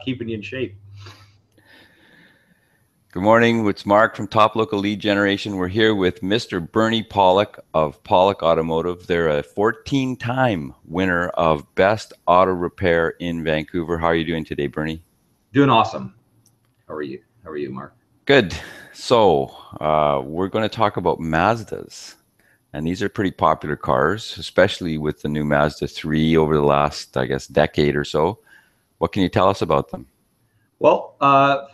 keeping you in shape. Good morning. It's Mark from Top Local Lead Generation. We're here with Mr. Bernie Pollock of Pollock Automotive. They're a 14-time winner of Best Auto Repair in Vancouver. How are you doing today, Bernie? Doing awesome. How are you? How are you, Mark? Good. So we're going to talk about Mazdas. And these are pretty popular cars, especially with the new Mazda 3 over the last, I guess, decade or so. What can you tell us about them? Well,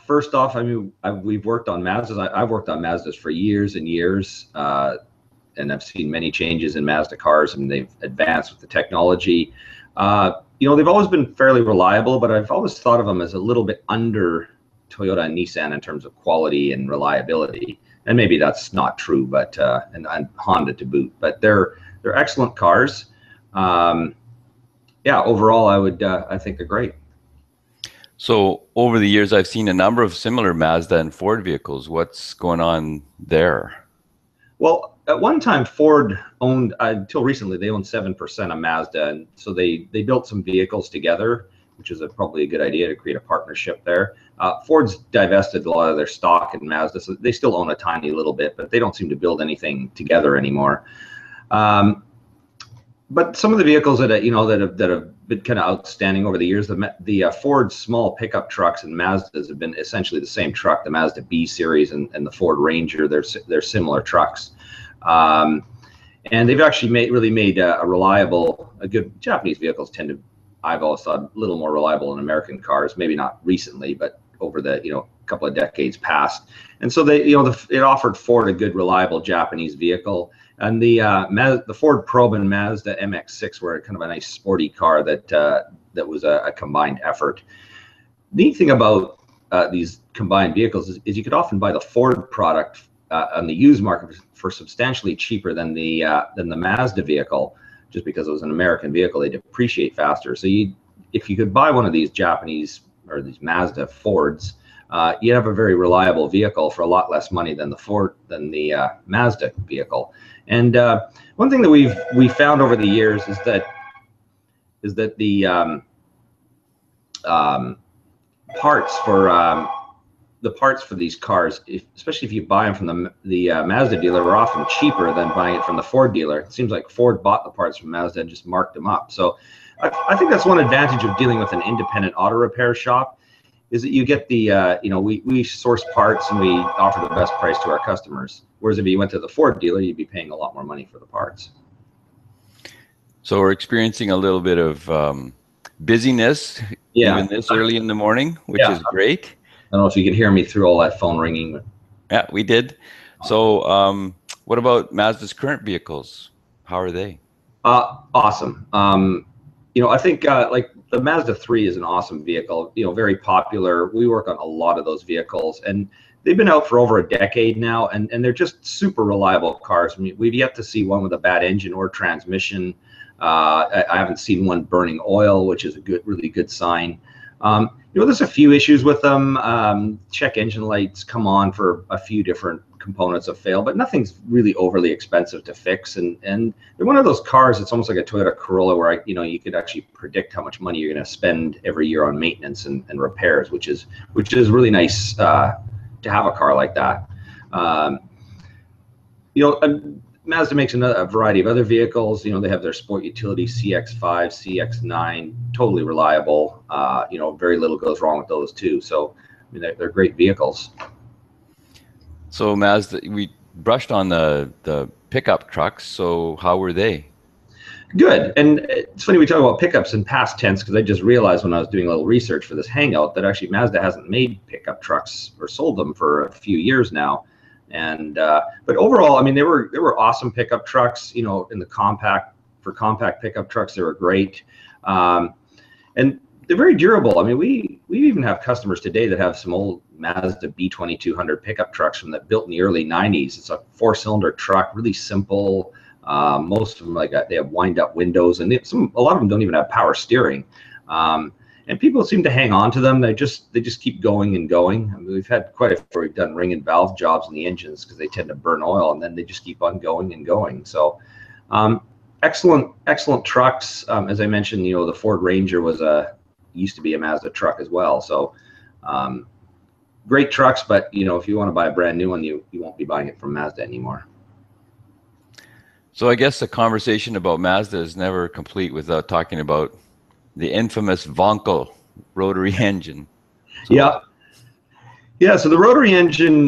first off, I mean, we've worked on Mazdas. I've worked on Mazdas for years and years, and I've seen many changes in Mazda cars, and they've advanced with the technology. They've always been fairly reliable, but I've always thought of them as a little bit under Toyota and Nissan in terms of quality and reliability. And maybe that's not true, but and Honda to boot. But they're excellent cars. Yeah, overall, I think they're great. So over the years, I've seen a number of similar Mazda and Ford vehicles. What's going on there? Well, at one time, Ford owned, until recently, they owned 7% of Mazda. And so they built some vehicles together, which is probably a good idea to create a partnership there. Ford's divested a lot of their stock in Mazda, so they still own a tiny little bit, but they don't seem to build anything together anymore. But some of the vehicles that have been kind of outstanding over the years, the Ford small pickup trucks and Mazdas have been essentially the same truck. The Mazda B series and the Ford Ranger, they're similar trucks, and they've actually really made a reliable, a good. Japanese vehicles tend to, I've always thought, a little more reliable than American cars. Maybe not recently, but over the couple of decades past. And so it offered Ford a good, reliable Japanese vehicle. And the Ford Probe and Mazda MX-6 were kind of a nice sporty car that was a combined effort. Neat thing about these combined vehicles is you could often buy the Ford product on the used market for substantially cheaper than the Mazda vehicle, just because it was an American vehicle. They depreciate faster. So if you could buy one of these Japanese or these Mazda Fords, you have a very reliable vehicle for a lot less money than the Mazda vehicle. And one thing that we found over the years is that the parts for these cars, especially if you buy them from the Mazda dealer, are often cheaper than buying it from the Ford dealer. It seems like Ford bought the parts from Mazda and just marked them up. So I think that's one advantage of dealing with an independent auto repair shop, is that you get the we source parts and we offer the best price to our customers. Whereas if you went to the Ford dealer, you'd be paying a lot more money for the parts. So we're experiencing a little bit of busyness, even this early in the morning, which is great. I don't know if you can hear me through all that phone ringing. But... Yeah, we did. So what about Mazda's current vehicles? How are they? Awesome. I think like the Mazda 3 is an awesome vehicle, very popular. We work on a lot of those vehicles, and they've been out for over a decade now, and they're just super reliable cars. I mean, we've yet to see one with a bad engine or transmission. I haven't seen one burning oil, which is a really good sign. There's a few issues with them. Check engine lights come on for a few different components have failed, but nothing's really overly expensive to fix. And they're one of those cars. It's almost like a Toyota Corolla, where you could actually predict how much money you're going to spend every year on maintenance and repairs, which is really nice to have a car like that. Mazda makes a variety of other vehicles. They have their sport utility CX-5, CX-9, totally reliable. Very little goes wrong with those too. So, I mean, they're great vehicles. So Mazda, we brushed on the pickup trucks. So how were they? Good. And it's funny we talk about pickups in past tense, because I just realized when I was doing a little research for this Hangout that actually Mazda hasn't made pickup trucks or sold them for a few years now. And but overall, I mean, they were awesome pickup trucks. In the compact pickup trucks, they were great, and they're very durable. I mean, we even have customers today that have some old Mazda B2200 pickup trucks built in the early 90s. It's a 4-cylinder truck, really simple. Most of them they have wind-up windows, and a lot of them don't even have power steering. And people seem to hang on to them. They just keep going and going. I mean, we've had quite a few. We've done ring and valve jobs on the engines because they tend to burn oil, and then they just keep on going and going. So, excellent trucks. As I mentioned, the Ford Ranger was a used to be a Mazda truck as well. So great trucks, but if you want to buy a brand new one, you won't be buying it from Mazda anymore. So I guess the conversation about Mazda is never complete without talking about the infamous Vonkel rotary engine. So, yeah. So the rotary engine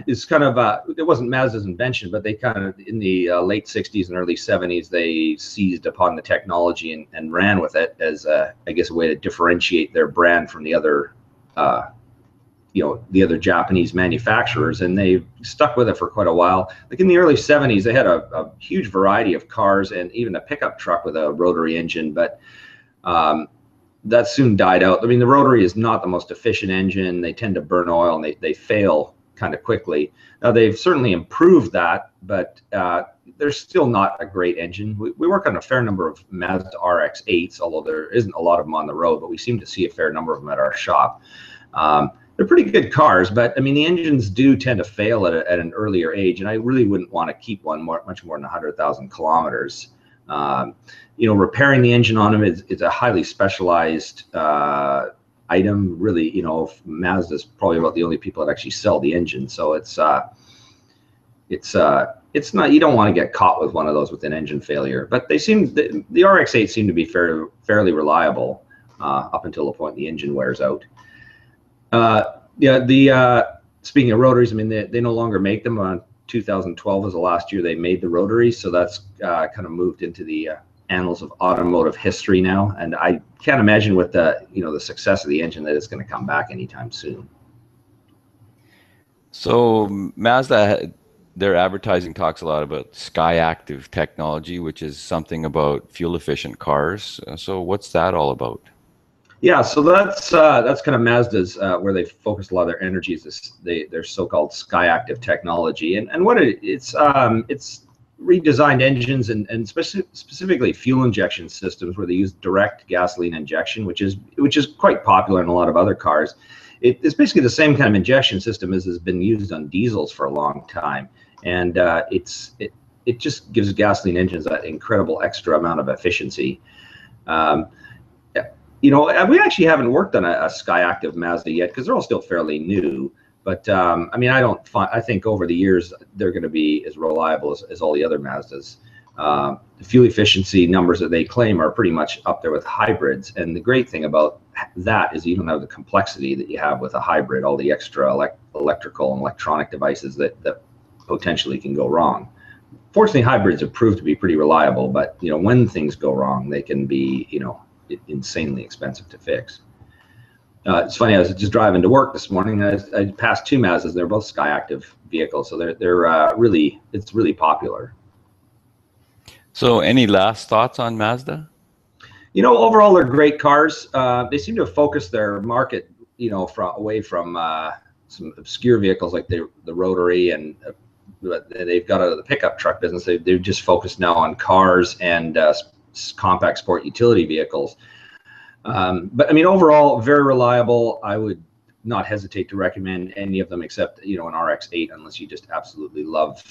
is kind of it wasn't Mazda's invention, but they kind of in the late '60s and early '70s they seized upon the technology and ran with it as I guess a way to differentiate their brand from the other the other Japanese manufacturers, and they stuck with it for quite a while. Like in the early '70s, they had a huge variety of cars and even a pickup truck with a rotary engine, but that soon died out. I mean, the rotary is not the most efficient engine. They tend to burn oil and they fail kind of quickly. Now, they've certainly improved that, but they're still not a great engine. We work on a fair number of Mazda RX-8s, although there isn't a lot of them on the road, but we seem to see a fair number of them at our shop. They're pretty good cars, but I mean, the engines do tend to fail at an earlier age, and I really wouldn't want to keep one much more than 100,000 kilometers. Repairing the engine on them is a highly specialized item. Really, Mazda's probably about the only people that actually sell the engine, so it's not. You don't want to get caught with one of those with an engine failure. But the RX-8 seem to be fairly reliable up until the point the engine wears out. Speaking of rotaries, I mean, they no longer make them. 2012 was the last year they made the rotaries, so that's kind of moved into the annals of automotive history now. And I can't imagine with the success of the engine that it's going to come back anytime soon. So Mazda, their advertising talks a lot about SkyActiv technology, which is something about fuel efficient cars. So what's that all about? Yeah, so that's kind of Mazda's where they focus a lot of their energy is their so-called SkyActiv technology, and what it's redesigned engines and specifically fuel injection systems where they use direct gasoline injection, which is quite popular in a lot of other cars. It's basically the same kind of injection system as has been used on diesels for a long time, and it just gives gasoline engines that incredible extra amount of efficiency. We actually haven't worked on a SkyActiv Mazda yet because they're all still fairly new. But I mean, I think over the years they're going to be as reliable as all the other Mazdas. The fuel efficiency numbers that they claim are pretty much up there with hybrids. And the great thing about that is you don't have the complexity that you have with a hybrid, all the extra electrical and electronic devices that potentially can go wrong. Fortunately, hybrids have proved to be pretty reliable, but when things go wrong, they can be insanely expensive to fix. It's funny, I was just driving to work this morning. I passed two Mazdas. They're both SkyActiv vehicles, so it's really popular. So any last thoughts on Mazda? Overall they're great cars. They seem to have focused their market away from some obscure vehicles like the rotary, and they've got out of the pickup truck business. They've just focused now on cars and compact sport utility vehicles. But I mean, overall, very reliable. I would not hesitate to recommend any of them except an RX-8 unless you just absolutely love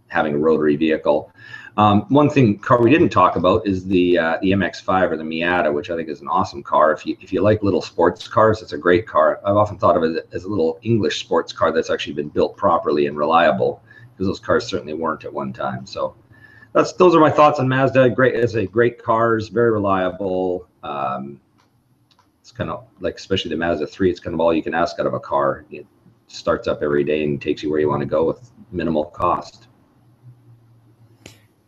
having a rotary vehicle. One car we didn't talk about is the MX-5 or the Miata, which I think is an awesome car. If you like little sports cars, it's a great car. I've often thought of it as a little English sports car that's actually been built properly and reliable, because those cars certainly weren't at one time. So those are my thoughts on Mazda. Great cars, very reliable. It's kind of like, especially the Mazda 3, it's kind of all you can ask out of a car. It starts up every day and takes you where you want to go with minimal cost.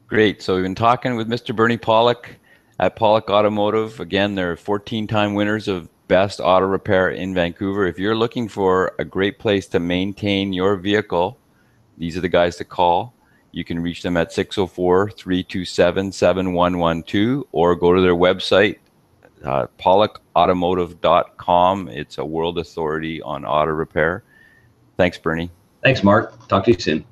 Great. So we've been talking with Mr. Bernie Pollock at Pollock Automotive. Again, they're 14-time winners of Best Auto Repair in Vancouver. If you're looking for a great place to maintain your vehicle, these are the guys to call. You can reach them at 604-327-7112 or go to their website, pollockautomotive.com. It's a world authority on auto repair. Thanks, Bernie. Thanks, Mark. Talk to you soon.